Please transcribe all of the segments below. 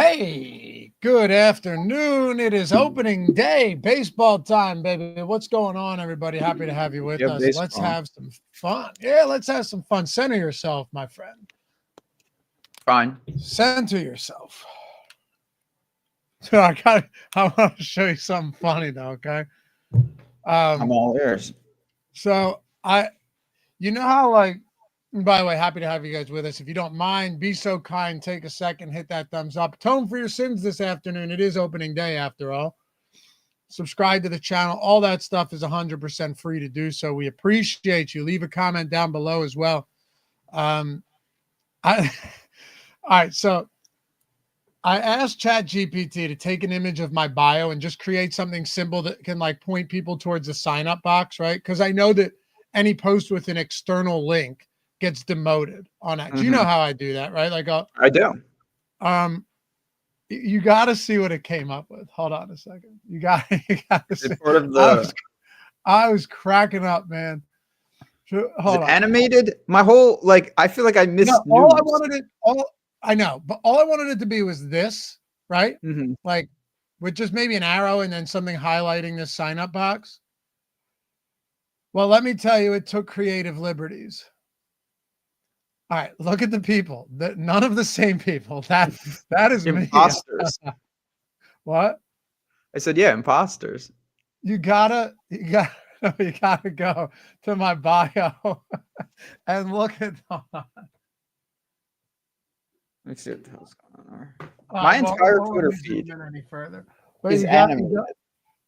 Hey, good afternoon. It is opening day, baseball time, baby. What's going on, everybody? Happy to have you with us. Baseball. Let's have some fun. Yeah, let's have some fun. Center yourself, my friend. Fine. Center yourself. So I want to show you something funny, though, okay? I'm all ears. So you know how, like, by the way, happy to have you guys with us. If you don't mind, be so kind, take a second, hit that thumbs up. Atone for your sins this afternoon. It is opening day after all. Subscribe to the channel. All that stuff is 100% free to do so. We appreciate you. Leave a comment down below as well. All right, so I asked ChatGPT to take an image of my bio and just create something simple that can like point people towards the sign up box, right? Because I know that any post with an external link gets demoted on X. You know how I do that, right? Like I do. You got to see what it came up with. Hold on a second. You got to see. Part of the... I was cracking up, man. Hold on. Animated? My whole I feel like I missed news. All I wanted it I know, but all I wanted it to be was this, right? Like with just maybe an arrow and then something highlighting this sign up box. Well, let me tell you, it took creative liberties. All right, look at the people. None of the same people. That is imposters. What? I said, yeah, imposters. You gotta go to my bio and look at that. Let's see what the hell's going on. My entire Twitter feed any further. is animated.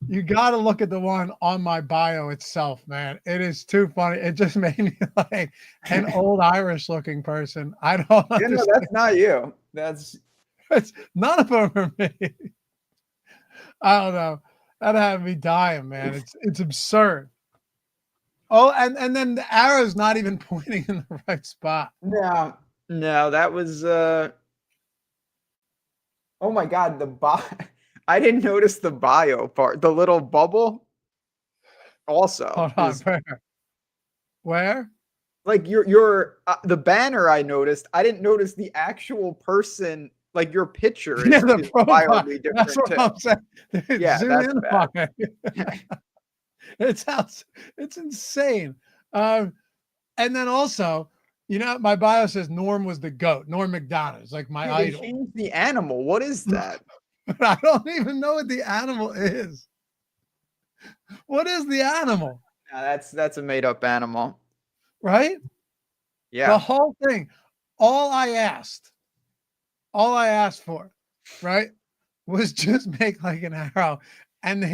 You got to look at the one on my bio itself, man. It is too funny. It just made me like an old Irish looking person. I don't understand. No, that's not you. It's none of them are me. I don't know. That had me dying, man. It's absurd. Oh, and then the arrow's not even pointing in the right spot. No, that was oh my God, I didn't notice the bio part. The little bubble also. Hold on, where? Like your the banner I noticed. I didn't notice the actual person, like your picture is, the profile. Wildly different. That's what I'm saying. Dude, yeah, zoom that's in bad. It's insane. And then also, you know, my bio says Norm was the GOAT. Norm Macdonald is like my idol. They changed the animal. What is that? I don't even know what the animal is. What is the animal? No, that's a made-up animal. Right? Yeah. The whole thing. All I asked for, right, was just make like an arrow. And I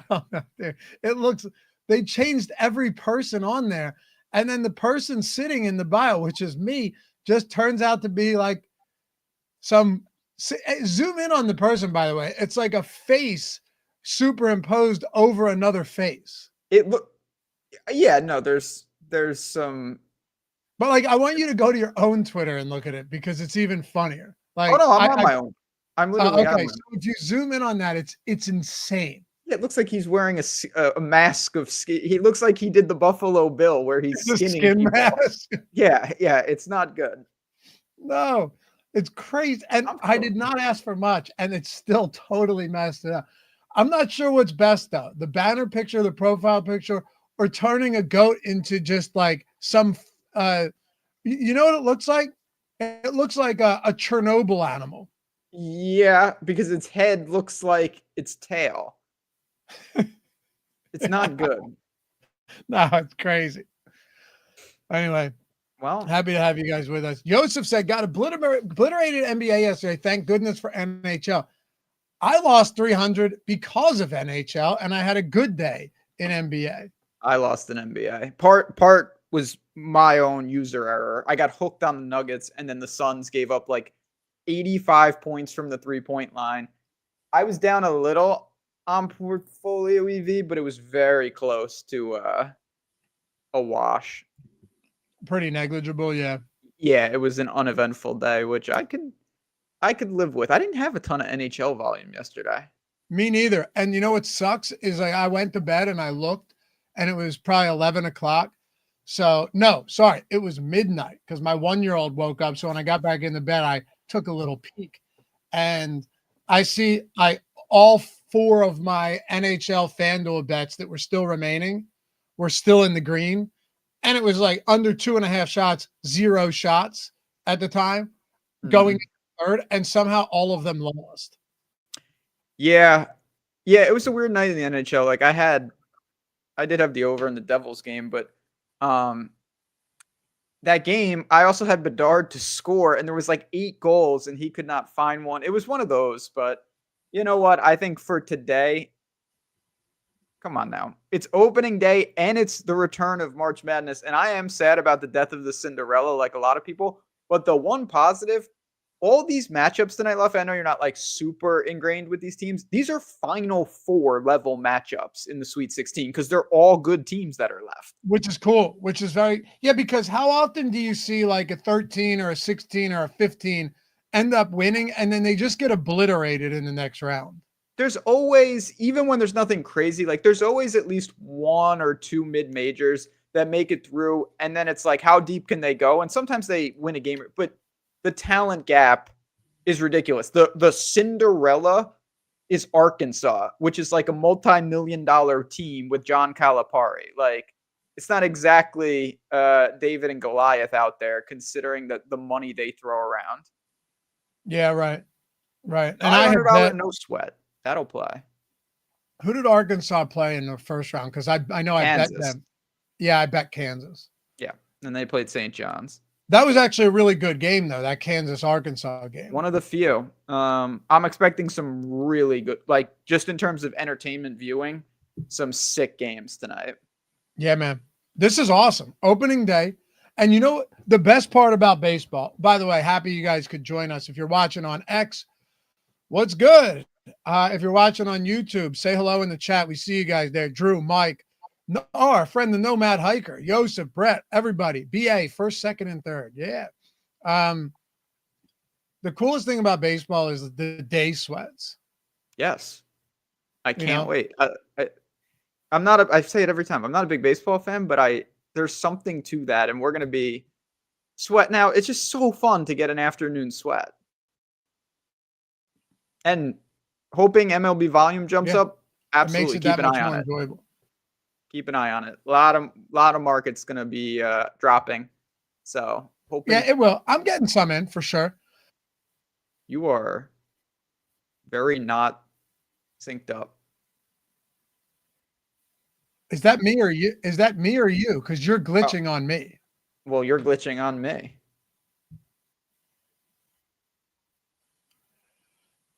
don't know, dude. They changed every person on there. And then the person sitting in the bio, which is me, just turns out to be like zoom in on the person, by the way. It's like a face superimposed over another face. There's some. But like, I want you to go to your own Twitter and look at it because it's even funnier. Like, oh no, I'm on my own. I'm literally okay. So if you zoom in on that, it's insane. Yeah, it looks like he's wearing a mask of skin. He looks like he did the Buffalo Bill where he's skinning skin mask. Yeah, it's not good. No, it's crazy. And I did not ask for much, and it's still totally messed it up. I'm not sure what's best though, the banner picture, the profile picture, or turning a goat into just like some you know what it looks like? It looks like a Chernobyl animal. Yeah, because its head looks like its tail. It's not good. No, it's crazy. Anyway, well, happy to have you guys with us. Joseph said, got obliterated NBA yesterday. Thank goodness for NHL. I lost 300 because of NHL, and I had a good day in NBA. I lost an NBA. Part was my own user error. I got hooked on the Nuggets, and then the Suns gave up like 85 points from the 3-point line. I was down a little on PortfolioEV, but it was very close to a wash. Pretty negligible, yeah. Yeah, it was an uneventful day, which I could live with. I didn't have a ton of NHL volume yesterday. Me neither. And you know what sucks is I went to bed and I looked, and it was probably 11 o'clock. So no, sorry, it was midnight because my 1-year-old woke up. So when I got back into bed, I took a little peek, and I see all 4 of my NHL FanDuel bets that were still remaining were still in the green, and it was like under 2.5 shots, 0 shots at the time going Mhm. into third, and somehow all of them lost. Yeah. Yeah, it was a weird night in the NHL. Like I did have the over in the Devils game, but um that game, I also had Bedard to score, and there was like 8 goals, and he could not find one. It was one of those, but you know what? I think for today, come on now. It's opening day, and it's the return of March Madness, and I am sad about the death of the Cinderella, like a lot of people. But the one positive, all these matchups tonight, Luff, I know you're not like super ingrained with these teams. These are Final Four level matchups in the Sweet 16 because they're all good teams that are left. Which is cool, which is because how often do you see like a 13 or a 16 or a 15 end up winning and then they just get obliterated in the next round? There's always, even when there's nothing crazy, like there's always at least 1 or 2 mid majors that make it through. And then it's like, how deep can they go? And sometimes they win a game, but the talent gap is ridiculous. The Cinderella is Arkansas, which is like a multi-million-dollar team with John Calipari. Like, it's not exactly David and Goliath out there, considering the money they throw around. Yeah, right. Right. And I have $500 bet. no sweat. That'll play. Who did Arkansas play in the first round? Because I know I bet Kansas. them. Yeah, I bet Kansas. Yeah. And they played St. John's. That was actually a really good game, though, that Kansas-Arkansas game. One of the few. I'm expecting some really good, like just in terms of entertainment viewing, some sick games tonight. Yeah, man. This is awesome. Opening day. And you know the best part about baseball, by the way, happy you guys could join us. If you're watching on X, what's good? If you're watching on YouTube, say hello in the chat. We see you guys there. Drew, Mike, our friend, the Nomad Hiker, Joseph, Brett, everybody. BA, first, second, and third. Yeah. The coolest thing about baseball is the day sweats. Yes. I can't wait. I'm not, I say it every time. I'm not a big baseball fan, but there's something to that. And we're going to be sweat. Now, it's just so fun to get an afternoon sweat. And hoping MLB volume jumps up. Absolutely. It makes it Keep that an much eye more on enjoyable. it. Keep an eye on it. A lot of markets going to be dropping. So hoping. Yeah, it will. I'm getting some in for sure. You are very not synced up. Is that me or you? Is that me or you? Because you're glitching on me. Well, you're glitching on me.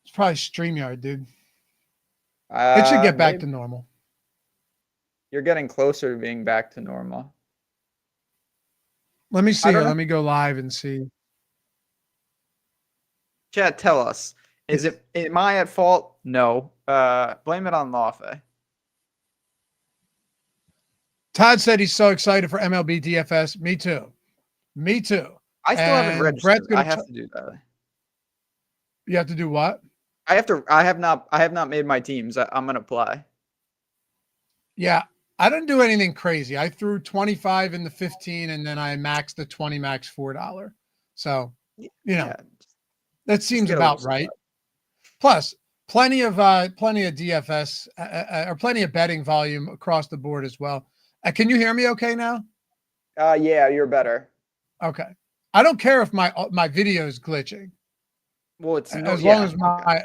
It's probably StreamYard, dude. It should get back to normal. You're getting closer to being back to normal. Let me see here. Let me go live and see. Chat, tell us. Am I at fault? No. Blame it on Lafe. Todd said he's so excited for MLB DFS. Me too. Me too. I still haven't registered. I have to do that. You have to do what? I have not made my teams. I'm gonna play. Yeah. I didn't do anything crazy. I threw 25 in the 15 and then I maxed the 20 max $4. So, that seems about right. Plus, plenty of DFS or plenty of betting volume across the board as well. Can you hear me okay now? Yeah, you're better. Okay. I don't care if my video is glitching. Well, it's as long as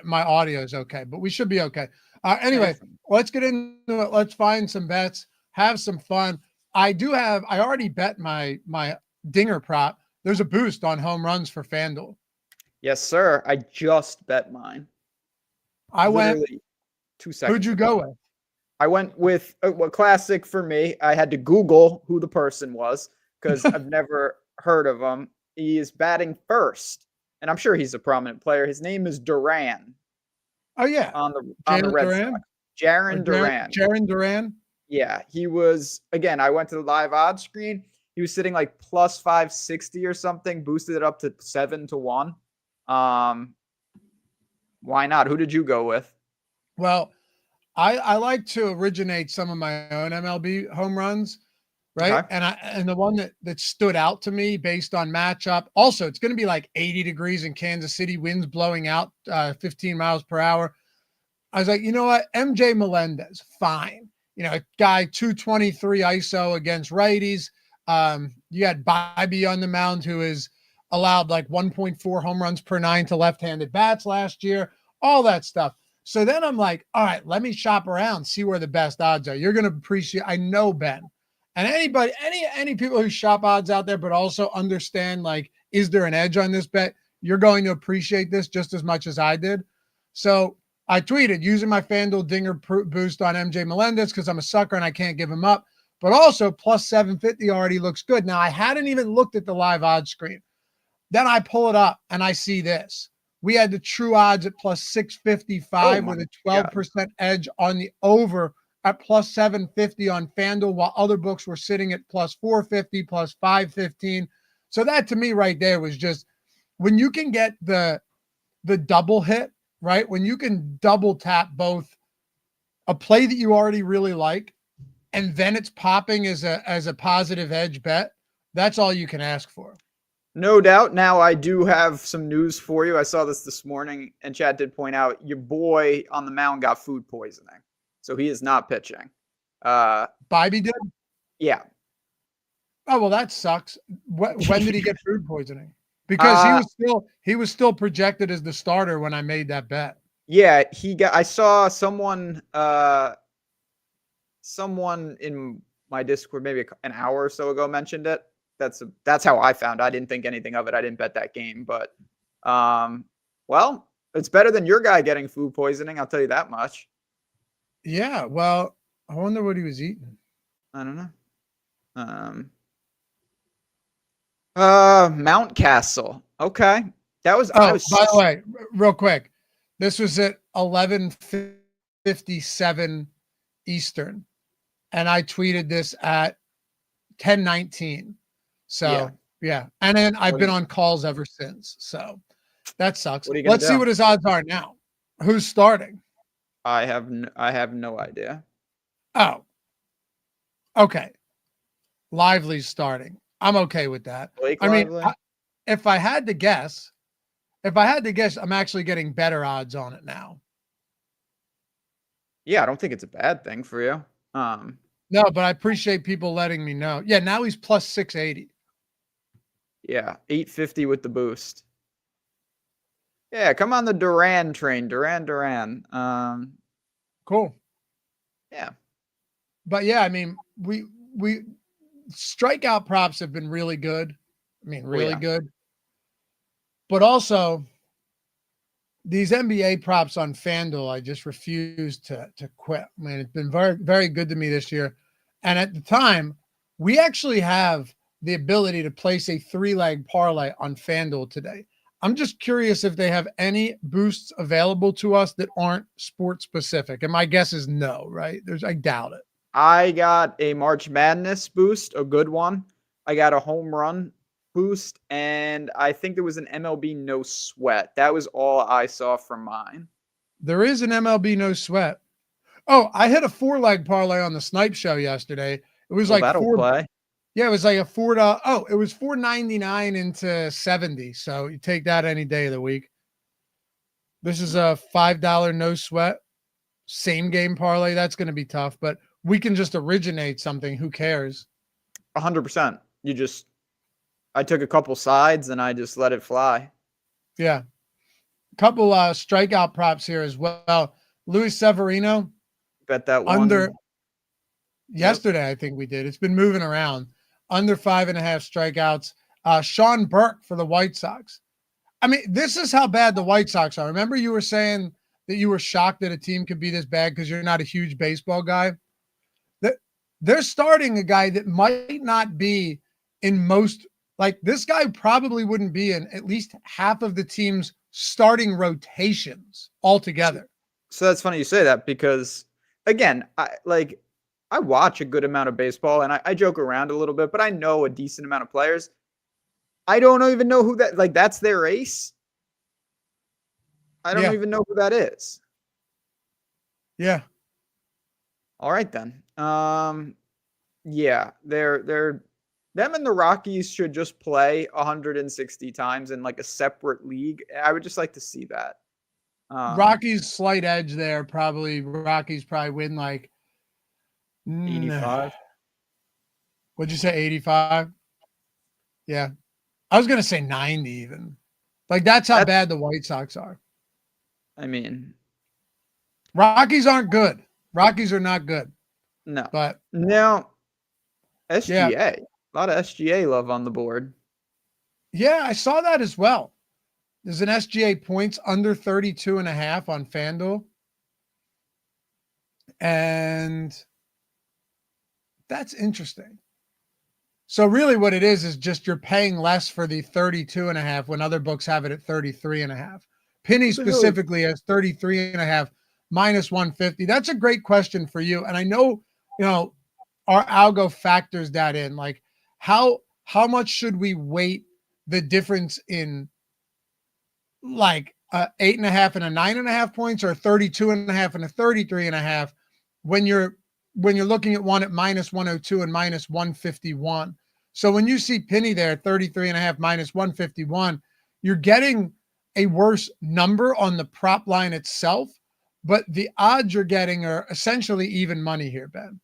my audio is okay, but we should be okay. Anyway, let's get into it. Let's find some bets, have some fun. I already bet my dinger prop. There's a boost on home runs for FanDuel. Yes, sir. I just bet mine. I went 2 seconds. Who'd you go with? I went with classic for me. I had to Google who the person was because I've never heard of him. He is batting first, and I'm sure he's a prominent player. His name is Duran. Oh yeah, on the Red Sox. Jarren Duran. Jarren Duran. Yeah, he was. Again, I went to the live odds screen. He was sitting like plus 560 or something. Boosted it up to 7-1. Why not? Who did you go with? Well, I like to originate some of my own MLB home runs. right? Okay. And the one that stood out to me based on matchup. Also, it's going to be like 80 degrees in Kansas City, winds blowing out 15 miles per hour. I was like, you know what? MJ Melendez, fine. Guy 223 ISO against righties. You had Bibby on the mound, who is allowed like 1.4 home runs per nine to left-handed bats last year, all that stuff. So then I'm like, all right, let me shop around, see where the best odds are. You're going to appreciate, I know Ben. And anybody, any people who shop odds out there, but also understand, like, is there an edge on this bet? You're going to appreciate this just as much as I did. So I tweeted using my FanDuel Dinger boost on MJ Melendez because I'm a sucker and I can't give him up. But also plus 750 already looks good. Now, I hadn't even looked at the live odds screen. Then I pull it up and I see this. We had the true odds at plus 655 with a 12% edge on the over at plus 750 on FanDuel, while other books were sitting at plus 450, plus 515. So that to me right there was just when you can get the double hit, right? When you can double tap both a play that you already really like and then it's popping as a positive edge bet, that's all you can ask for. No doubt. Now, I do have some news for you. I saw this morning, and Chad did point out your boy on the mound got food poisoning, so he is not pitching. Bibby did? Yeah. Oh, well, that sucks. When did he get food poisoning? Because he was still projected as the starter when I made that bet. Yeah, I saw someone in my Discord maybe an hour or so ago mentioned it. That's how I found. I didn't think anything of it. I didn't bet that game, but well, it's better than your guy getting food poisoning. I'll tell you that much. Yeah, well, I wonder what he was eating. I don't know. Mount Castle. Okay, that was. Oh, by the way, real quick, this was at 11:57 Eastern, and I tweeted this at 10:19. So yeah, and then I've been on calls ever since. So that sucks. Let's see what his odds are now. Who's starting? I have no idea. Oh, okay. Lively's starting. I'm okay with that. Blake I mean, Lively? if I had to guess, I'm actually getting better odds on it now. Yeah, I don't think it's a bad thing for you. No, but I appreciate people letting me know. Yeah, now he's plus 680. Yeah, 850 with the boost. Yeah, come on the Duran train. Duran. Cool. Yeah. But yeah, I mean, we strikeout props have been really good. I mean, really good. But also these NBA props on FanDuel, I just refuse to quit. I mean, it's been very, very good to me this year. And at the time, we actually have the ability to place a 3-leg parlay on FanDuel today. I'm just curious if they have any boosts available to us that aren't sport specific. And my guess is no, right? I doubt it. I got a March Madness boost, a good one. I got a home run boost, and I think there was an MLB no sweat. That was all I saw from mine. There is an MLB no sweat. Oh, I hit a 4-leg parlay on the Snipe show yesterday. It was like that'll play. Yeah, it was like a $4. Oh, it was $4.99 into 70. So you take that any day of the week. This is a $5 no sweat same game parlay. That's going to be tough, but we can just originate something. Who cares? 100%. I took a couple sides and I just let it fly. Yeah. Couple strikeout props here as well. Luis Severino. Bet that one. Under yesterday, I think we did. It's been moving around. Under 5.5 strikeouts. Sean Burke for the White Sox. I mean, this is how bad the White Sox are. Remember you were saying that you were shocked that a team could be this bad because you're not a huge baseball guy? They're starting a guy that might not be in most, like this guy probably wouldn't be in at least half of the team's starting rotations altogether. So that's funny you say that because, again, I watch a good amount of baseball and I joke around a little bit, but I know a decent amount of players. I don't even know who that's their ace. I don't even know who that is. Yeah. All right, then. Yeah, they're them and the Rockies should just play 160 times in like a separate league. I would just like to see that. Rockies slight edge there. Rockies probably win like 85. What'd you say? 85? Yeah. I was gonna say 90 even. Like that's how That's, bad the White Sox are. I mean, Rockies aren't good. Rockies are not good. no. But Now, yeah. SGA. A lot of SGA love on the board. Yeah, I saw that as well. There's an SGA points under 32.5 on FanDuel. And that's interesting. So really what it is just you're paying less for the 32.5 when other books have it at 33.5. Penny specifically has 33.5 minus 150. That's a great question for you. And I know, our algo factors that in. Like how much should we weight the difference in like 8.5 and a 9.5 points, or 32.5 and a 33.5 when you're looking at one at minus 102 and minus 151. So when you see Penny there 33.5 minus 151, you're getting a worse number on the prop line itself, but the odds you're getting are essentially even money here, Ben.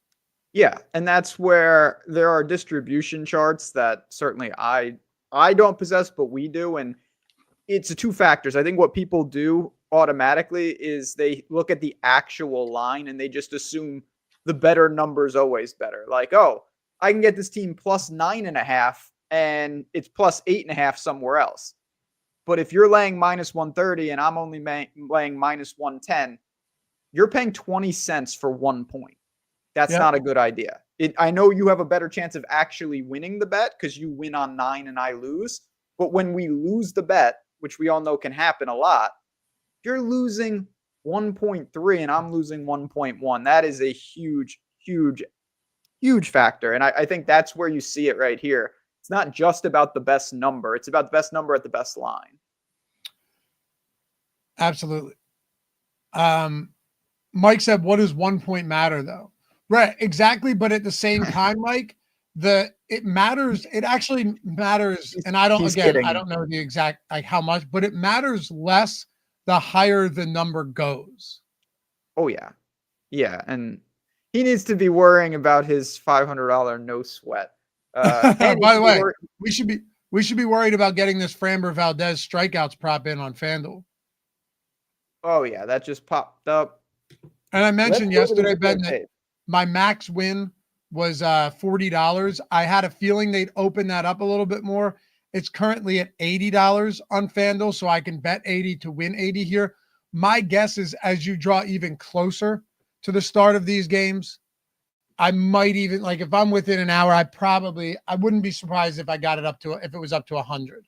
Yeah, and that's where there are distribution charts that certainly I don't possess, but we do, and it's two factors. I think what people do automatically is they look at the actual line and they just assume the better number is always better. Like, oh, I can get this team plus 9.5 and it's plus 8.5 somewhere else. But if you're laying minus 130 and I'm only laying minus 110, you're paying 20 cents for 1 point. That's not a good idea. I know you have a better chance of actually winning the bet because you win on 9 and I lose. But when we lose the bet, which we all know can happen a lot, you're losing 1.3 and I'm losing 1.1. That is a huge, huge, huge factor. And I think that's where you see it right here. It's not just about the best number. It's about the best number at the best line. Absolutely. Mike said, what does 1 point matter though? Right, exactly. But at the same time, Mike, it matters. It actually matters. And I don't know the exact, like how much, but it matters less the higher the number goes. Oh yeah. Yeah. And he needs to be worrying about his $500 no sweat. And by the way, we should be worried about getting this Framber Valdez strikeouts prop in on FanDuel. Oh yeah, that just popped up. And I mentioned yesterday, Ben, that my max win was $40. I had a feeling they'd open that up a little bit more. It's currently at $80 on FanDuel, so I can bet 80 to win 80 here. My guess is as you draw even closer to the start of these games, I might even, like if I'm within an hour, I wouldn't be surprised if I got it if it was up to 100.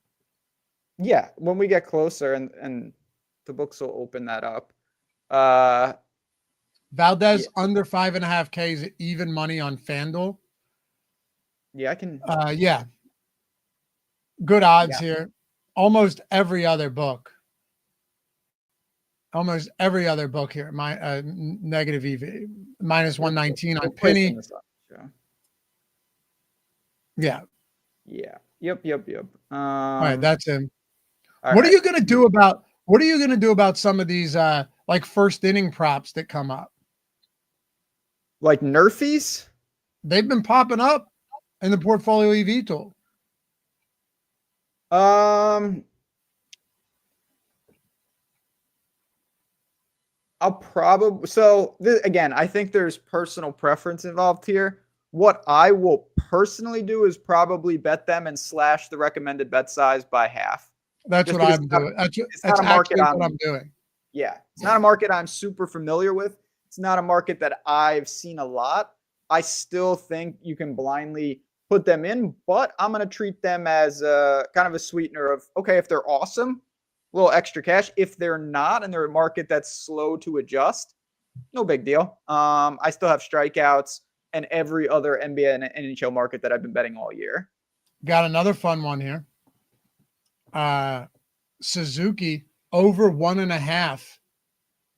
Yeah, when we get closer and the books will open that up. Valdez under 5.5K is even money on FanDuel. Yeah, I can. Yeah. Good odds here. Almost every other book here. My negative EV minus 119 on Penny. Yeah. Yeah. Yep. All right, that's him. What are you gonna do about some of these like first inning props that come up? Like Nerfies? They've been popping up in the Portfolio EV tool. I'll probably again, I think there's personal preference involved here. What I will personally do is probably bet them and slash the recommended bet size by half. That's what I'm doing. That's actually what I'm doing. Yeah, it's not a market I'm super familiar with. It's not a market that I've seen a lot. I still think you can blindly put them in, but I'm going to treat them as a kind of a sweetener of, okay, if they're awesome, a little extra cash. If they're not and they're a market that's slow to adjust, no big deal. I still have strikeouts and every other NBA and NHL market that I've been betting all year. Got another fun one here. Suzuki over 1.5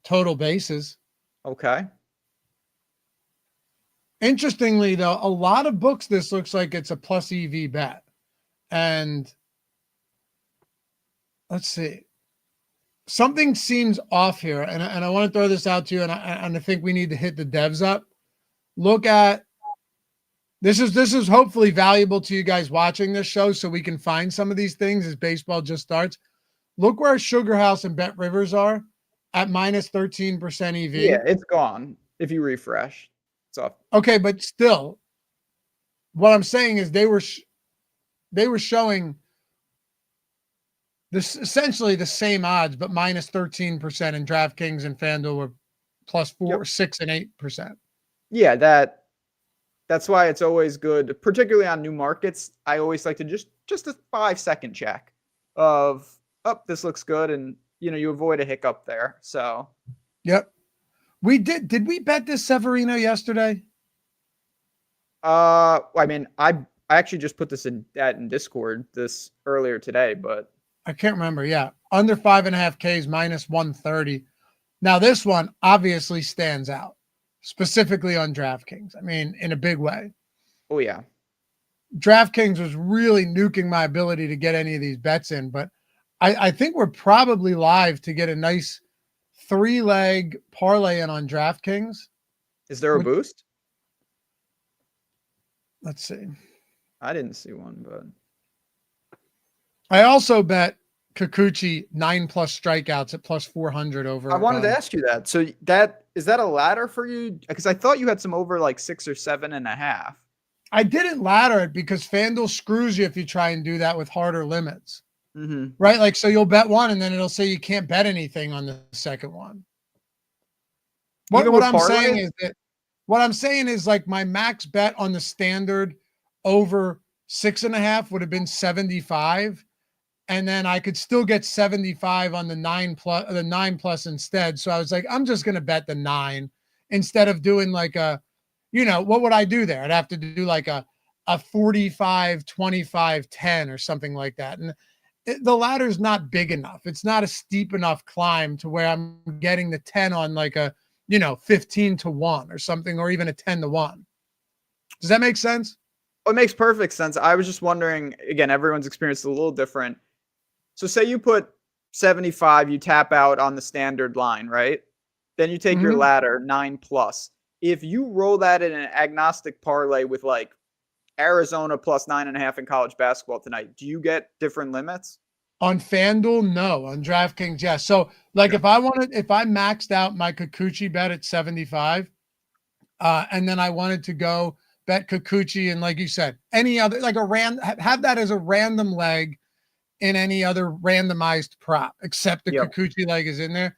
total bases. Okay. Interestingly, though, a lot of books, this looks like it's a plus EV bet. And let's see. Something seems off here. And I want to throw this out to you. And I think we need to hit the devs up. Look at this is hopefully valuable to you guys watching this show so we can find some of these things as baseball just starts. Look where Sugar House and Bet Rivers are at minus 13% EV. Yeah, it's gone if you refresh. It's off. Okay, but still, what I'm saying is they were showing this essentially the same odds, but minus 13%, and DraftKings and FanDuel were plus 4, 6, and 8%. Yeah, that's why it's always good, particularly on new markets. I always like to just a 5-second check of, oh, this looks good, and you avoid a hiccup there. So, yep, we did. Did we bet this Severino yesterday? I mean, I actually just put this in Discord this earlier today, but I can't remember. Yeah, under 5.5 Ks minus 130. Now this one obviously stands out, specifically on DraftKings. I mean, in a big way. Oh yeah, DraftKings was really nuking my ability to get any of these bets in, but I think we're probably live to get a nice 3-leg parlay in on DraftKings. Is there a boost? Let's see. I didn't see one, but I also bet Kikuchi 9+ strikeouts at plus 400 over. I wanted to ask you that. So is that a ladder for you? Because I thought you had some over like 6 or 7.5. I didn't ladder it because FanDuel screws you if you try and do that with harder limits. Mm-hmm. Right? Like, so you'll bet one and then it'll say you can't bet anything on the second one. What I'm saying is like my max bet on the standard over 6.5 would have been 75. And then I could still get 75 on the 9+ instead. So I was like, I'm just going to bet the 9 instead of doing like what would I do there? I'd have to do like a 45, 25, 10 or something like that. And the ladder's not big enough. It's not a steep enough climb to where I'm getting the 10 on like a, 15-1 or something, or even a 10-1. Does that make sense? Oh, it makes perfect sense. I was just wondering, again, everyone's experience is a little different. So say you put 75, you tap out on the standard line, right? Then you take your ladder 9+. If you roll that in an agnostic parlay with like Arizona plus 9.5 in college basketball tonight, do you get different limits? On FanDuel, no. On DraftKings, yes. So like if I maxed out my Kikuchi bet at 75, and then I wanted to go bet Kikuchi and, like you said, any other, like have that as a random leg in any other randomized prop, except the Kikuchi leg is in there,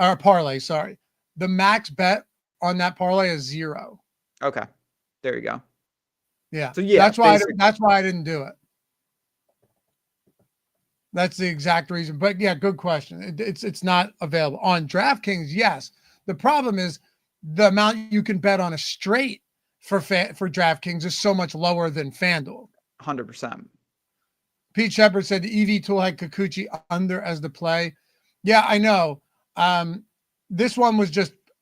or parlay, sorry. The max bet on that parlay is 0. Okay. There you go. Yeah. So yeah, that's why I didn't do it. That's the exact reason. But yeah, good question. It's not available on DraftKings. Yes. The problem is the amount you can bet on a straight for DraftKings is so much lower than FanDuel. 100%. Pete Shepard said the EV tool had Kikuchi under as the play. Yeah, I know. This one was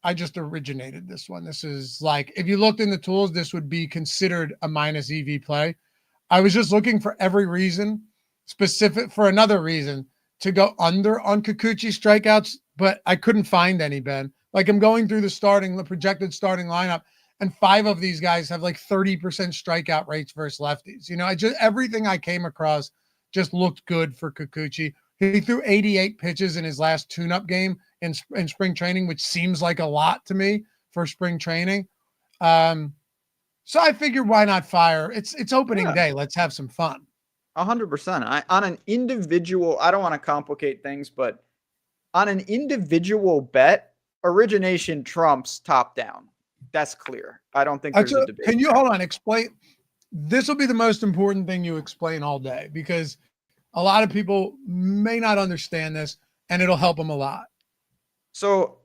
I just originated this one. This is like, if you looked in the tools, this would be considered a minus EV play. I was just looking for every reason, specific for another reason, to go under on Kikuchi strikeouts, but I couldn't find any, Ben. Like, I'm going through the projected starting lineup, and 5 of these guys have like 30% strikeout rates versus lefties. Everything I came across just looked good for Kikuchi. He threw 88 pitches in his last tune-up game in spring training, which seems like a lot to me for spring training. So I figured, why not fire? It's opening day. Let's have some fun. 100%. On an individual, I don't want to complicate things, but on an individual bet, origination trumps top down. That's clear. I don't think there's a debate. Can you hold on? Explain. This will be the most important thing you explain all day, because a lot of people may not understand this, and it'll help them a lot. So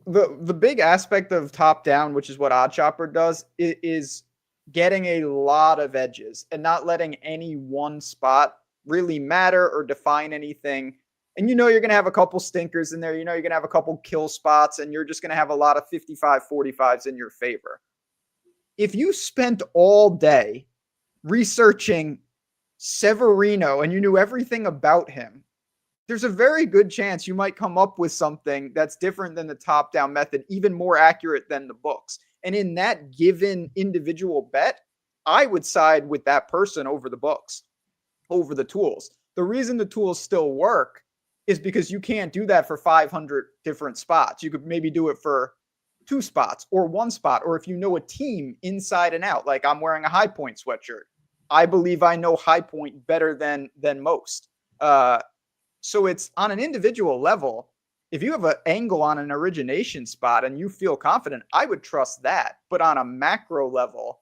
the big aspect of top down, which is what OddsShopper does, is getting a lot of edges and not letting any one spot really matter or define anything. And you're going to have a couple stinkers in there. You're going to have a couple kill spots, and you're just going to have a lot of 55-45s in your favor. if you spent all day researching Severino and you knew everything about him, there's a very good chance you might come up with something that's different than the top-down method, even more accurate than the books. And in that given individual bet, I would side with that person over the books, over the tools. The reason the tools still work is because you can't do that for 500 different spots. You could maybe do it for 2 spots or 1 spot, or if you know a team inside and out, like I'm wearing a High Point sweatshirt. I believe I know High Point better than most. So it's on an individual level. If you have an angle on an origination spot and you feel confident, I would trust that. But on a macro level,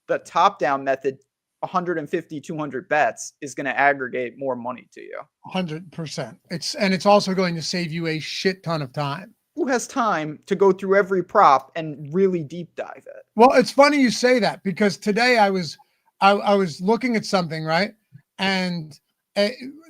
the top-down method, 150, 200 bets is going to aggregate more money to you. 100%. It's also going to save you a shit ton of time. Who has time to go through every prop and really deep dive it? Well, it's funny you say that, because today I was looking at something, right? And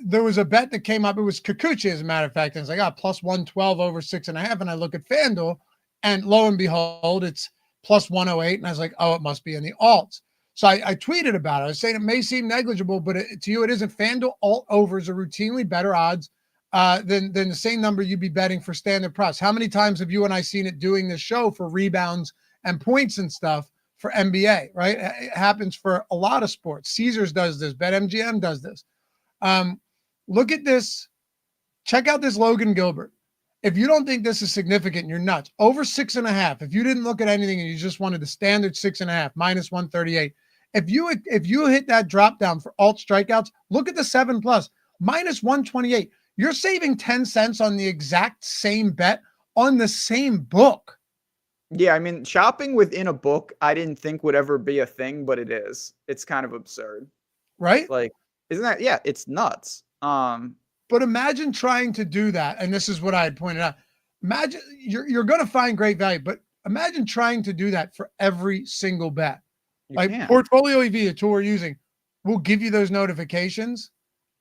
there was a bet that came up. It was Kikuchi, as a matter of fact. And it's like, plus 112 over 6.5. And I look at FanDuel, and lo and behold, it's plus 108. And I was like, oh, it must be in the alts. So I tweeted about it. I was saying it may seem negligible, but to you, it isn't. FanDuel alt overs are routinely better odds than the same number you'd be betting for standard props. How many times have you and I seen it doing this show for rebounds and points and stuff for NBA, right? It happens for a lot of sports. Caesars does this. BetMGM does this. Look at this. Check out this Logan Gilbert. If you don't think this is significant, you're nuts. Over 6.5. If you didn't look at anything and you just wanted the standard 6.5, minus 138. If you hit that drop down for alt strikeouts, look at the 7+, minus 128. You're saving 10 cents on the exact same bet on the same book. Yeah, I mean, shopping within a book, I didn't think would ever be a thing, but it is. It's kind of absurd. Right? Like, isn't that? Yeah, it's nuts. But imagine trying to do that, and this is what I had pointed out. Imagine you're going to find great value, but imagine trying to do that for every single bet. Like PortfolioEV, the tool we're using, will give you those notifications,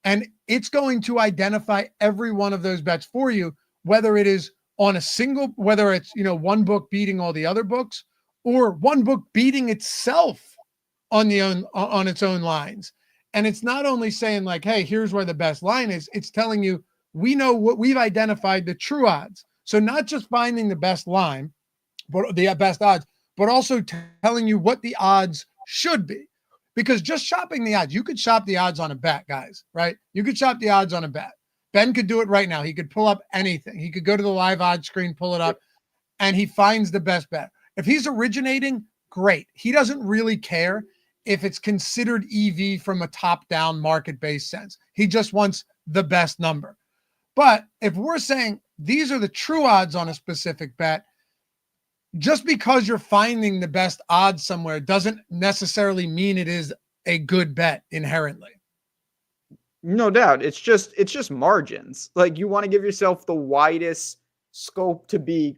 and it's going to identify every one of those bets for you, whether it is on a single, whether it's, one book beating all the other books, or one book beating itself on its own lines. And it's not only saying like, hey, here's where the best line is. It's telling you, we know what we've identified, the true odds. So not just finding the best line, but the best odds, but also telling you what the odds should be. Because just shopping the odds, you could shop the odds on a bet, guys, right? You could shop the odds on a bet. Ben could do it right now. He could pull up anything. He could go to the live odds screen, pull it up, and he finds the best bet. If he's originating, great. He doesn't really care if it's considered EV from a top-down market-based sense. He just wants the best number. But if we're saying these are the true odds on a specific bet, just because you're finding the best odds somewhere doesn't necessarily mean it is a good bet inherently. No doubt. It's just margins. Like, you want to give yourself the widest scope to be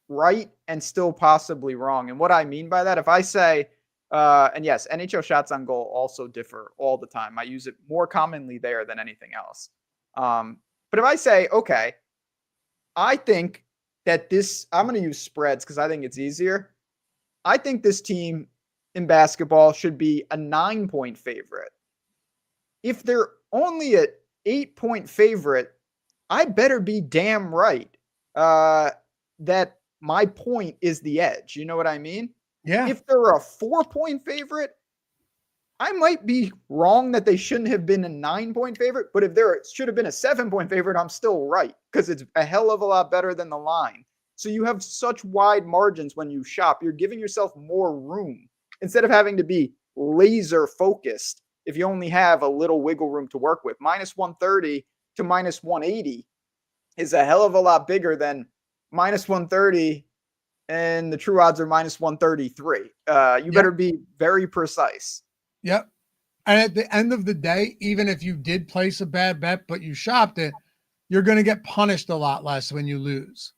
right and still possibly wrong. And what I mean by that, if I say, and yes, NHL shots on goal also differ all the time. I use it more commonly there than anything else. But if I say, okay, I think that I'm going to use spreads because I think it's easier. I think this team in basketball should be a 9-point favorite. If they're only an 8-point favorite, I better be damn right that my point is the edge. You know what I mean? Yeah. If they're a 4-point favorite, I might be wrong that they shouldn't have been a 9-point favorite, but if there should have been a 7-point favorite, I'm still right because it's a hell of a lot better than the line. So you have such wide margins when you shop. You're giving yourself more room instead of having to be laser focused. If you only have a little wiggle room to work with, minus 130 to minus 180 is a hell of a lot bigger than minus 130 and the true odds are minus 133. You better be very precise. Yep. And at the end of the day, even if you did place a bad bet, but you shopped it, you're going to get punished a lot less when you lose.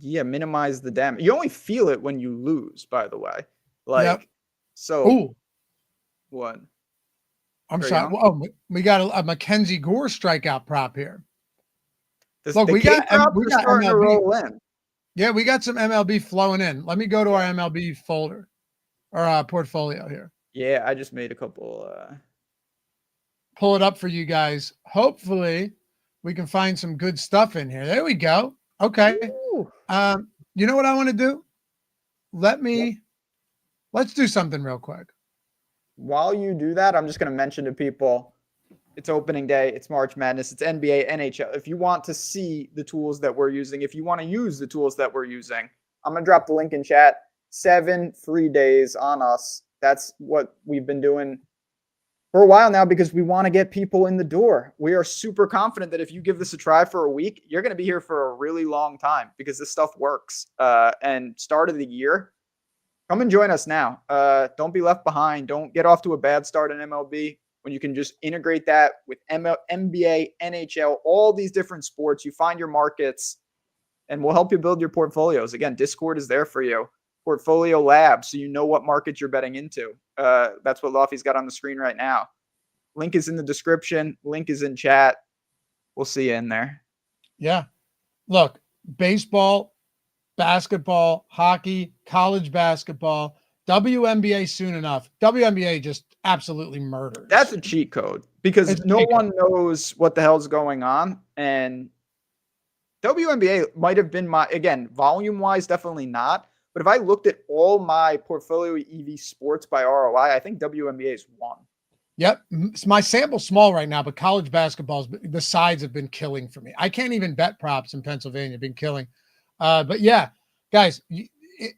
Yeah, minimize the damage. You only feel it when you lose, by the way. So. Ooh. What? I'm sorry. Oh, we got a Mackenzie Gore strikeout prop here. Look, we got starting to roll in. Yeah, we got some MLB flowing in. Let me go to our MLB folder. or portfolio here. Yeah, I just made a couple. Pull it up for you guys. Hopefully, we can find some good stuff in here. There we go. Okay. Ooh. You know what I want to do? Yep. Let's do something real quick. While you do that, I'm just going to mention to people, it's opening day, it's March Madness, it's NBA, NHL. If you want to see the tools that we're using, if you want to use the tools that we're using, I'm going to drop the link in chat. 7 free days on us. That's what we've been doing for a while now because we want to get people in the door. We are super confident that if you give this a try for a week, you're going to be here for a really long time because this stuff works. And start of the year, come and join us now. Don't be left behind. Don't get off to a bad start in MLB when you can just integrate that with NBA, NHL, all these different sports. You find your markets and we'll help you build your portfolios. Again, Discord is there for you. Portfolio Lab, so you know what markets you're betting into. That's what Luffy's got on the screen right now. Link is in the description. Link is in chat. We'll see you in there. Yeah. Look, baseball, basketball, hockey, college basketball, WNBA soon enough. WNBA just absolutely murders. That's a cheat code because no one knows what the hell's going on. And WNBA might have been again, volume-wise, definitely not. But if I looked at all my portfolio EV sports by ROI, I think WNBA is one. Yep. My sample's small right now, but college basketballs, the sides have been killing for me. I can't even bet props in Pennsylvania, been killing. But yeah, guys,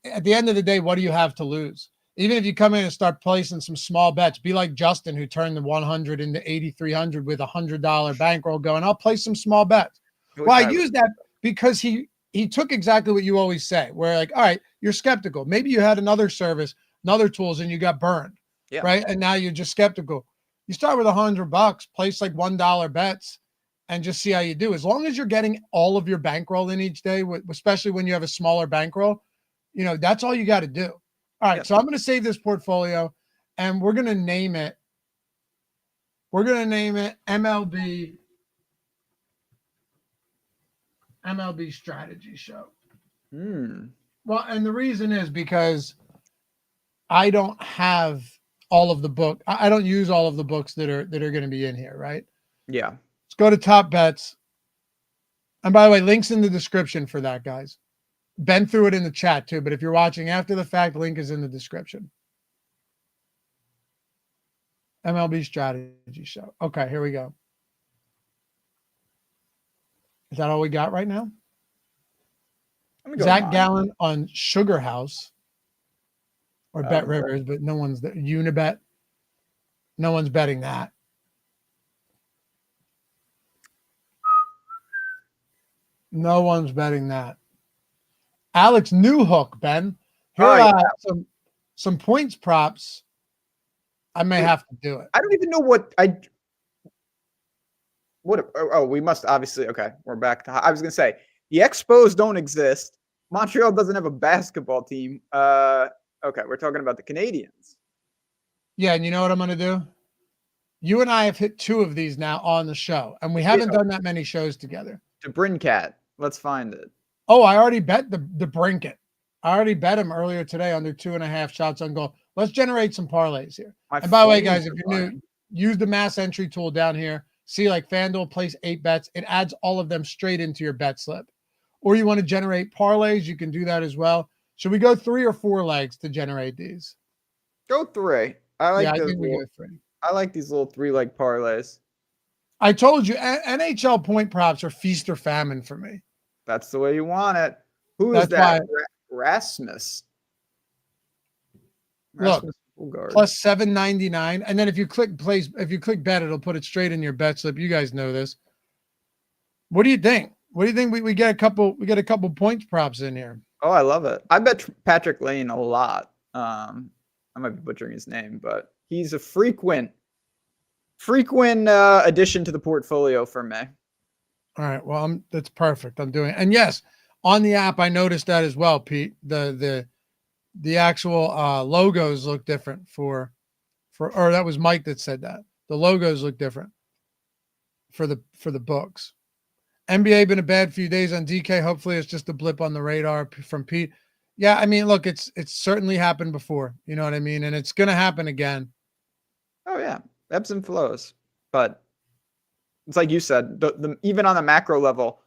at the end of the day, what do you have to lose? Even if you come in and start placing some small bets, be like Justin, who turned the 100 into 8,300 with $100 bankroll going, I'll play some small bets. Well, I use that because he took exactly what you always say, where like, all right, you're skeptical. Maybe you had another service, another tools, and you got burned, right? And now you're just skeptical. You start with $100, place like $1 bets, and just see how you do. As long as you're getting all of your bankroll in each day, especially when you have a smaller bankroll, you know, that's all you got to do. All right, so I'm going to save this portfolio, and we're going to name it. We're going to name it MLB Strategy Show. Well, and the reason is because I don't have all of the book. I don't use all of the books that are going to be in here, right? Yeah. Let's go to top bets. And by the way, links in the description for that, guys. Ben threw it in the chat too, but if you're watching after the fact, link is in the description. MLB Strategy Show. Okay, here we go. Is that all we got right now? Zach Gallen on Sugar House or Bet Rivers, but no one's there. Unibet. No one's betting that. No one's betting that. Alex Newhook, Ben. Here are some points props. I may have to do it. I don't even know we must obviously. Okay, we're back to. I was gonna say the Expos don't exist. Montreal doesn't have a basketball team. Okay, we're talking about the Canadians. Yeah, and you know what I'm gonna do? You and I have hit 2 of these now on the show, and we haven't done that many shows together. The Brincat. Let's find it. Oh, I already bet the Brincat. I already bet him earlier today under 2.5 shots on goal. Let's generate some parlays here. And by the way, guys, if you're new, use the mass entry tool down here. See, like FanDuel, place 8 bets. It adds all of them straight into your bet slip. Or you want to generate parlays, you can do that as well. Should we go 3 or 4 legs to generate these? Go 3. I think we go 3. I like these little 3-leg parlays. I told you, NHL point props are feast or famine for me. That's the way you want it. Who is that? Rasmus. Look, plus 799, and then if you click bet, it'll put it straight in your bet slip. You guys know this. What do you think? What do you think? We get a couple points props in here. Oh, I love it. I bet Patrick Lane a lot. I might be butchering his name, but he's a frequent addition to the portfolio for me. All right. Well, that's perfect. I'm doing it. And yes, on the app, I noticed that as well, Pete. The actual logos look different or that was Mike that said that. The logos look different for the books. NBA been a bad few days on DK. Hopefully it's just a blip on the radar from Pete. Yeah, I mean, look, it's certainly happened before. You know what I mean? And it's gonna happen again. Oh yeah, ebbs and flows. But it's like you said, even on the macro level,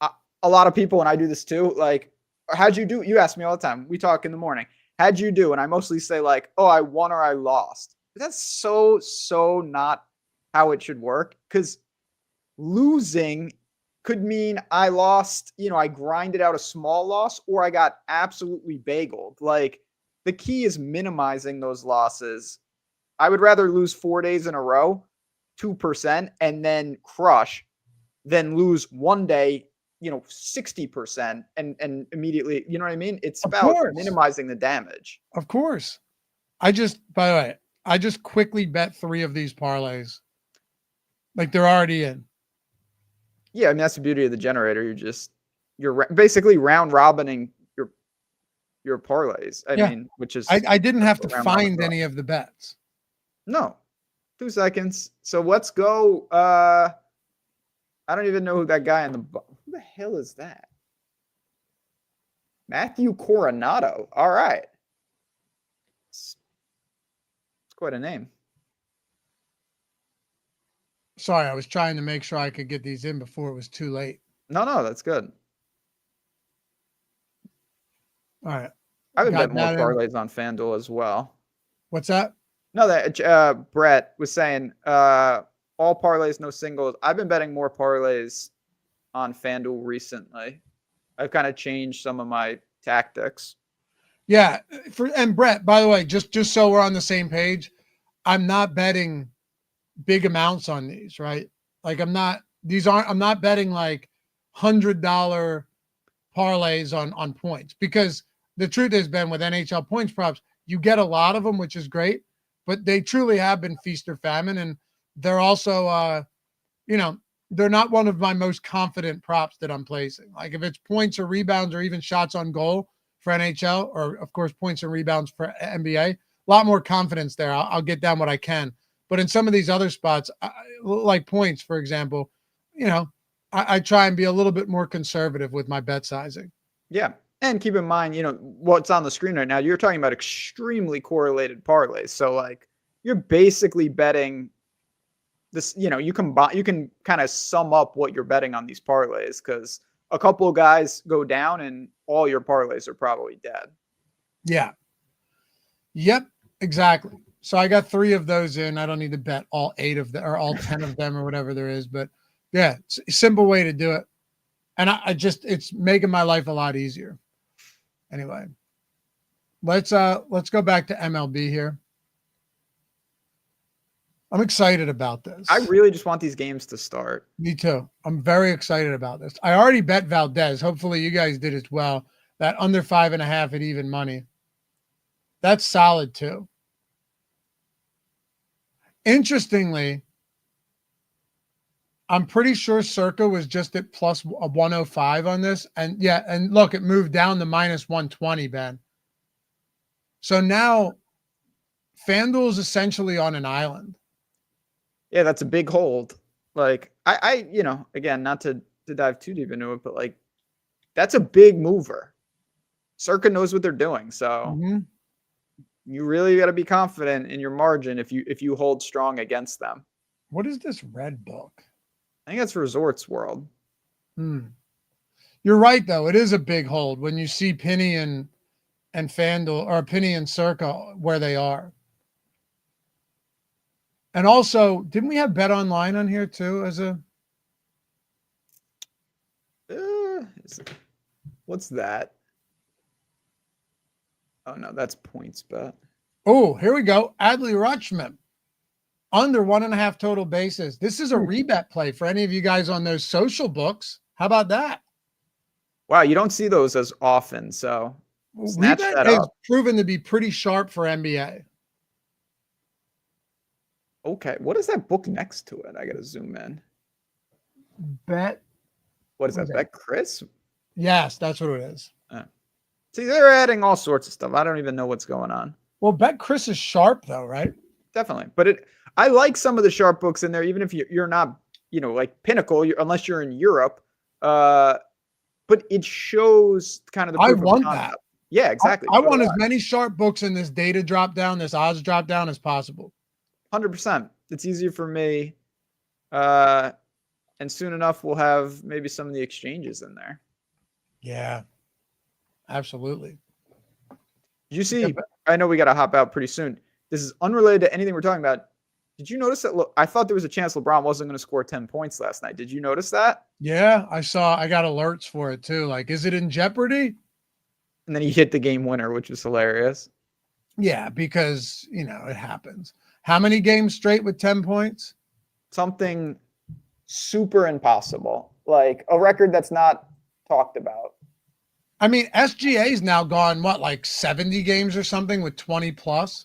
a lot of people, and I do this too, like, how'd you do? You ask me all the time. We talk in the morning. How'd you do? And I mostly say like, oh, I won or I lost. But that's so not how it should work, because losing could mean I lost, I grinded out a small loss, or I got absolutely bageled. Like, the key is minimizing those losses. I would rather lose 4 days in a row, 2%, and then crush than lose one day, 60% and immediately, you know what I mean? It's Of about course. minimizing the damage. Of course. By the way, I just quickly bet 3 of these parlays. Like they're already in. Yeah, I mean, that's the beauty of the generator. You're basically round robining your parlays. I Yeah. mean, which is I didn't have to round robin find draw. any of the bets. No. 2 seconds. So let's go. I don't even know who that guy who the hell is that? Matthew Coronado. All right. It's quite a name. Sorry, I was trying to make sure I could get these in before it was too late. No, that's good. All right. I would Got bet more that in. parlays on FanDuel as well. What's that? No, that Brett was saying all parlays, no singles. I've been betting more parlays on FanDuel recently. I've kind of changed some of my tactics. Yeah. And Brett, by the way, just so we're on the same page, I'm not betting big amounts on these, right? Like I'm not betting like $100 parlays on points, because the truth has been with NHL points props, you get a lot of them, which is great, but they truly have been feast or famine. And they're also, they're not one of my most confident props that I'm placing. Like if it's points or rebounds or even shots on goal for NHL, or of course points and rebounds for NBA, a lot more confidence there. I'll get down what I can. But in some of these other spots, like points, for example, I try and be a little bit more conservative with my bet sizing. Yeah. And keep in mind, what's on the screen right now, you're talking about extremely correlated parlays. So like you're basically betting this, you can kind of sum up what you're betting on these parlays, because a couple of guys go down and all your parlays are probably dead. Yeah. Yep, exactly. So I got 3 of those in. I don't need to bet all 8 of them or all 10 of them or whatever there is, but yeah, it's a simple way to do it. And it's making my life a lot easier. Anyway, let's go back to MLB here. I'm excited about this. I really just want these games to start. Me too. I'm very excited about this. I already bet Valdez. Hopefully you guys did as well. That under 5.5 at even money. That's solid too. Interestingly, I'm pretty sure Circa was just at plus 105 on this. And yeah, and look, it moved down to minus 120, Ben. So now FanDuel is essentially on an island. Yeah, that's a big hold. Like I again, not to dive too deep into it, but like that's a big mover. Circa knows what they're doing. So you really got to be confident in your margin if you hold strong against them. What is this red book? I think that's Resorts World. You're right, though. It is a big hold when you see Penny and FanDuel, or Penny and Circa where they are. And also, didn't we have Bet Online on here too as a? What's that? Oh no, that's PointsBet. Oh, here we go. Adley Rutschman. Under 1.5 total bases. This is a rebet play for any of you guys on those social books. How about that? Wow, you don't see those as often. So snatch that has up. Proven to be pretty sharp for NBA. Okay, what is that book next to it? I gotta zoom in. Bet. What is that? Bet Chris? Yes, that's what it is. See, they're adding all sorts of stuff. I don't even know what's going on. Well, Bet Chris is sharp though, right? Definitely, but I like some of the sharp books in there, even if you're not, like Pinnacle, unless you're in Europe. But it shows kind of the. I want that. Yeah, exactly. I want as many sharp books in this data drop down, this odds drop down as possible. 100%. It's easier for me. And soon enough, we'll have maybe some of the exchanges in there. Yeah, absolutely. Did you see? I know we got to hop out pretty soon. This is unrelated to anything we're talking about. Did you notice that? I thought there was a chance LeBron wasn't going to score 10 points last night. Did you notice that? Yeah, I saw. I got alerts for it too. Like, is it in jeopardy? And then he hit the game winner, which was hilarious. Yeah, because it happens. How many games straight with 10 points? Something super impossible, like a record that's not talked about. I mean, SGA's now gone like 70 games or something with 20 plus.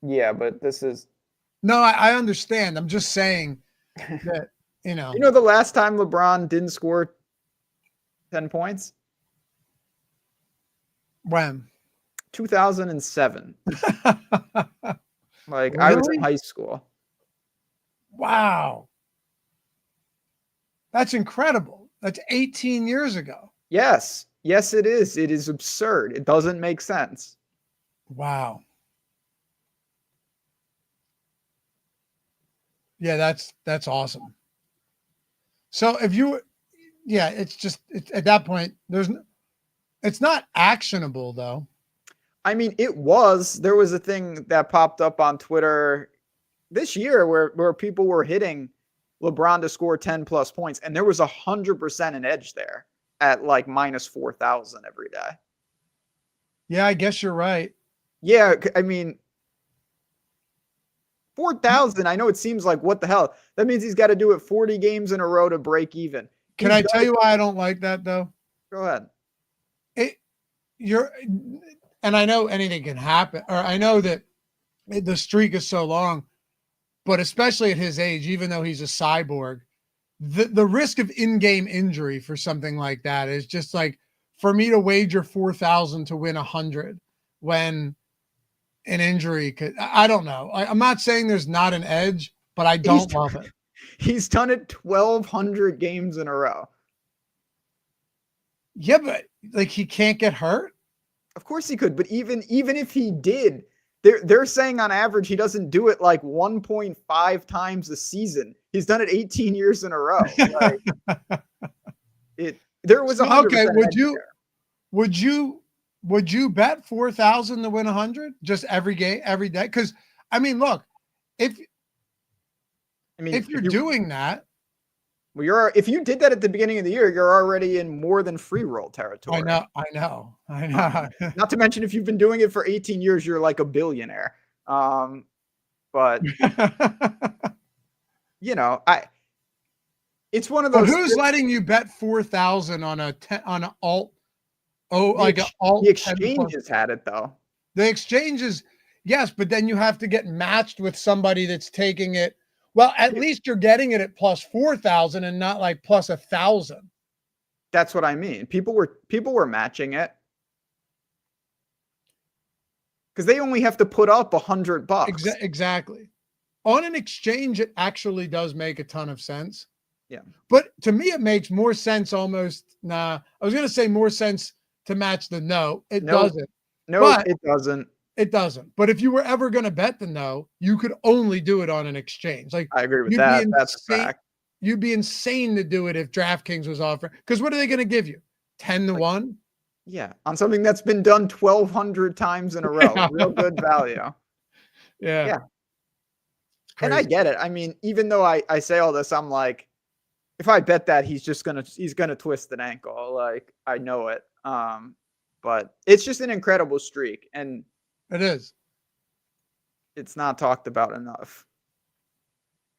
Yeah, but this is no. I understand. I'm just saying that You know the last time LeBron didn't score 10 points? When? 2007. Like, Really? I was in high school. Wow. That's incredible. That's 18 years ago. Yes. Yes, it is. It is absurd. It doesn't make sense. Wow. Yeah, that's awesome. So if you, yeah, it's just at that point, it's not actionable though. I mean, it was. There was a thing that popped up on Twitter this year where people were hitting LeBron to score 10 plus points, and there was 100% an edge there at like minus 4,000 every day. Yeah, I guess you're right. Yeah, I mean, 4,000. I know it seems like what the hell. That means he's got to do it 40 games in a row to break even. Can I tell you why I don't like that though? Go ahead. And I know anything can happen, or I know that the streak is so long, but especially at his age, even though he's a cyborg, the risk of in-game injury for something like that is just like, for me to wager 4,000 to win 100 when an injury could, I don't know. I'm not saying there's not an edge, but I don't love it. He's done it 1,200 games in a row. Yeah, but like, he can't get hurt. Of course he could, but even if he did, they're saying on average he doesn't do it like 1.5 times a season. He's done it 18 years in a row. Like, there was okay. Would you bet 4,000 to win 100 just every game, every day? Because I mean, look, if you're doing that, well, if you did that at the beginning of the year, you're already in more than free roll territory. I know. Not to mention, if you've been doing it for 18 years, you're like a billionaire. But it's one of those. But who's letting you bet 4,000 on an alt? The exchanges had it though. The exchanges, yes, but then you have to get matched with somebody that's taking it. Well, at least you're getting it at plus 4,000 and not like plus 1,000. That's what I mean. People were matching it because they only have to put up $100. Exactly. On an exchange, it actually does make a ton of sense. Yeah. But to me, it makes more sense almost. I was going to say more sense to match the no. It doesn't. No, it doesn't. It doesn't. But if you were ever going to bet the no, you could only do it on an exchange. Like, I agree with that. That's a fact. You'd be insane to do it if DraftKings was offering. Because what are they going to give you? 10 to 1? Yeah. On something that's been done 1,200 times in a row. Real good value. Yeah. And I get it. I mean, even though I say all this, I'm like, if I bet that, he's gonna twist an ankle. Like, I know it. But it's just an incredible streak, and it is. It's not talked about enough.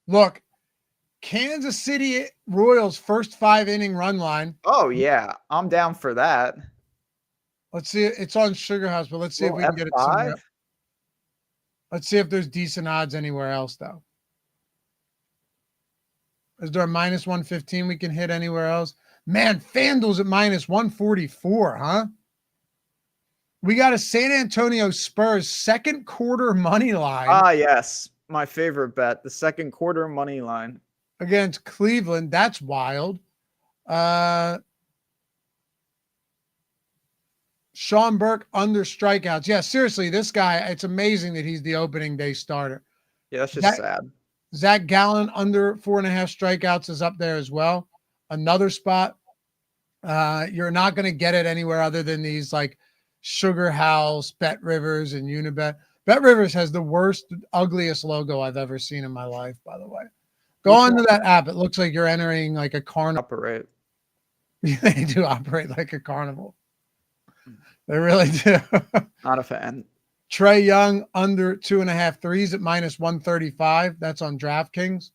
Look, Kansas City Royals first 5-inning run line. Oh yeah, I'm down for that. Let's see. It's on Sugar House, but let's see if we can get it somewhere. Let's see if there's decent odds anywhere else, though. Is there a minus 115 we can hit anywhere else? Man, FanDuel's at minus 144, huh? We got a San Antonio Spurs second quarter money line. Ah, yes. My favorite bet, the second quarter money line. Against Cleveland. That's wild. Sean Burke under strikeouts. Yeah, seriously, this guy, it's amazing that he's the opening day starter. Yeah, that's just sad. Zach Gallen under 4.5 strikeouts is up there as well. Another spot. You're not going to get it anywhere other than these like Sugar House, Bet Rivers, and Unibet. Bet Rivers has the worst, ugliest logo I've ever seen in my life, by the way. Go onto that app. It looks like you're entering like a carnival. Operate. They do operate like a carnival. They really do. Not a fan. Trey Young under 2.5 threes at minus 135. That's on DraftKings.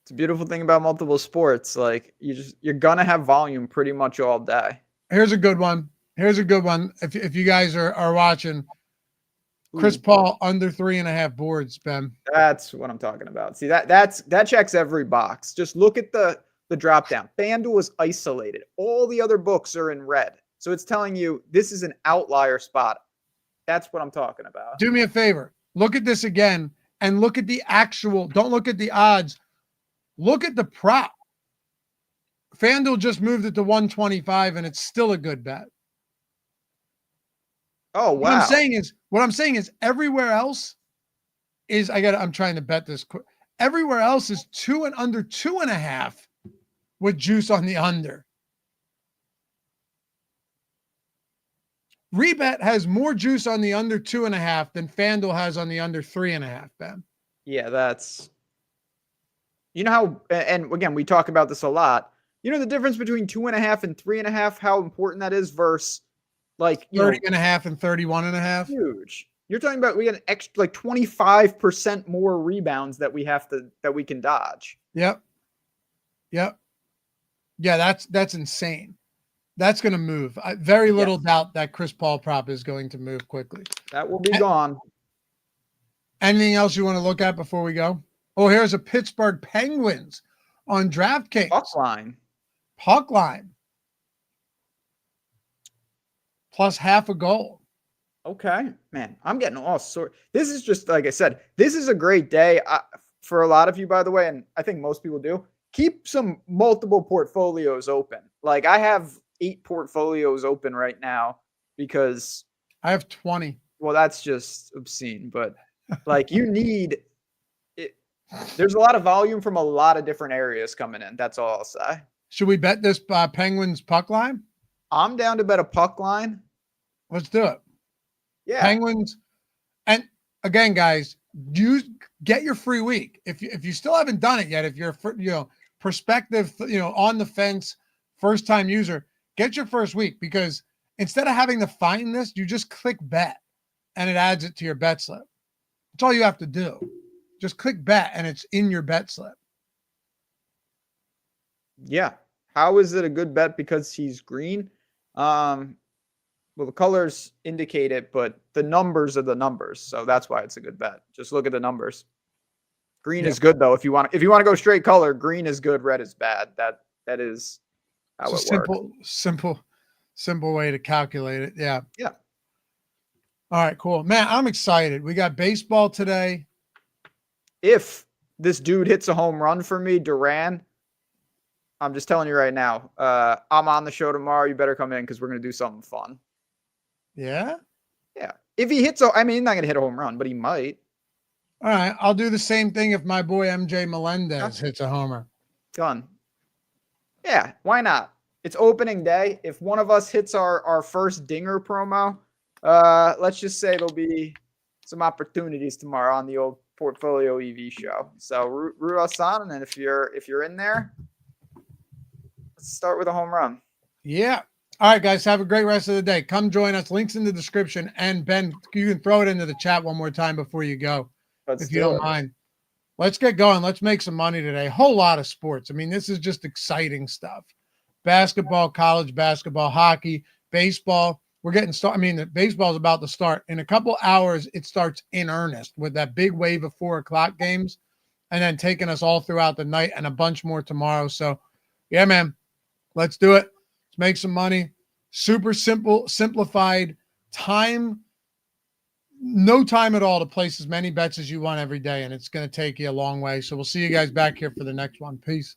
It's a beautiful thing about multiple sports. Like you're gonna have volume pretty much all day. Here's a good one. If you guys are watching, Chris Paul under 3.5 boards, Ben. That's what I'm talking about. See, that checks every box. Just look at the drop down. FanDuel was isolated. All the other books are in red. So it's telling you this is an outlier spot. That's what I'm talking about. Do me a favor. Look at this again and look at the actual. Don't look at the odds. Look at the prop. FanDuel just moved it to 125 and it's still a good bet. Oh, wow. What I'm saying is everywhere else is I'm trying to bet this quick. Everywhere else is 2 and under 2.5 with juice on the under. Rebet has more juice on the under 2.5 than FanDuel has on the under 3.5, Ben. Yeah, that's, you know how, and again, we talk about this a lot. You know the difference between 2.5 and 3.5, how important that is versus like 30.5 and 31.5. Huge. You're talking about we got an extra like 25% more rebounds that we can dodge. Yep. Yeah, that's insane. That's going to move. Very little doubt that Chris Paul prop is going to move quickly. That will be gone. Anything else you want to look at before we go? Oh, here's a Pittsburgh Penguins on DraftKings. Puck line. Plus half a goal. Okay, man, I'm getting all sorts. This is just, like I said, this is a great day for a lot of you, by the way, and I think most people do. Keep some multiple portfolios open. Like I have 8 portfolios open right now because I have 20. Well, that's just obscene, but like you need it. There's a lot of volume from a lot of different areas coming in. That's all I'll say. Should we bet this Penguins puck line? I'm down to bet a puck line. Let's do it. Yeah. Penguins. And again, guys, you get your free week. If you still haven't done it yet, if you're prospective, on the fence, first time user, get your first week because instead of having to find this, you just click bet and it adds it to your bet slip. That's all you have to do. Just click bet and it's in your bet slip. Yeah. How is it a good bet because he's green? Well, the colors indicate it, but the numbers are the numbers. So that's why it's a good bet. Just look at the numbers. Green is good though. If you want to go straight color, green is good, red is bad. That is how it works. Simple way to calculate it. Yeah. Yeah. All right, cool. Man, I'm excited. We got baseball today. If this dude hits a home run for me, Duran, I'm just telling you right now, I'm on the show tomorrow. You better come in because we're going to do something fun. Yeah? Yeah. If he hits, he's not going to hit a home run, but he might. All right. I'll do the same thing if my boy MJ Melendez hits a homer. Done. Yeah. Why not? It's opening day. If one of us hits our first dinger promo, let's just say there'll be some opportunities tomorrow on the old Portfolio EV show. So root us on, and if you're in there, let's start with a home run. Yeah. All right, guys. Have a great rest of the day. Come join us. Links in the description. And Ben, you can throw it into the chat one more time before you go, if you don't mind. Let's get going. Let's make some money today. A whole lot of sports. I mean, this is just exciting stuff. Basketball, college basketball, hockey, baseball. We're getting started. I mean, the baseball's about to start. In a couple hours, it starts in earnest with that big wave of 4 o'clock games and then taking us all throughout the night and a bunch more tomorrow. So, yeah, man, let's do it. Let's make some money. Super simple, simplified time. No time at all to place as many bets as you want every day, and it's going to take you a long way. So we'll see you guys back here for the next one. Peace.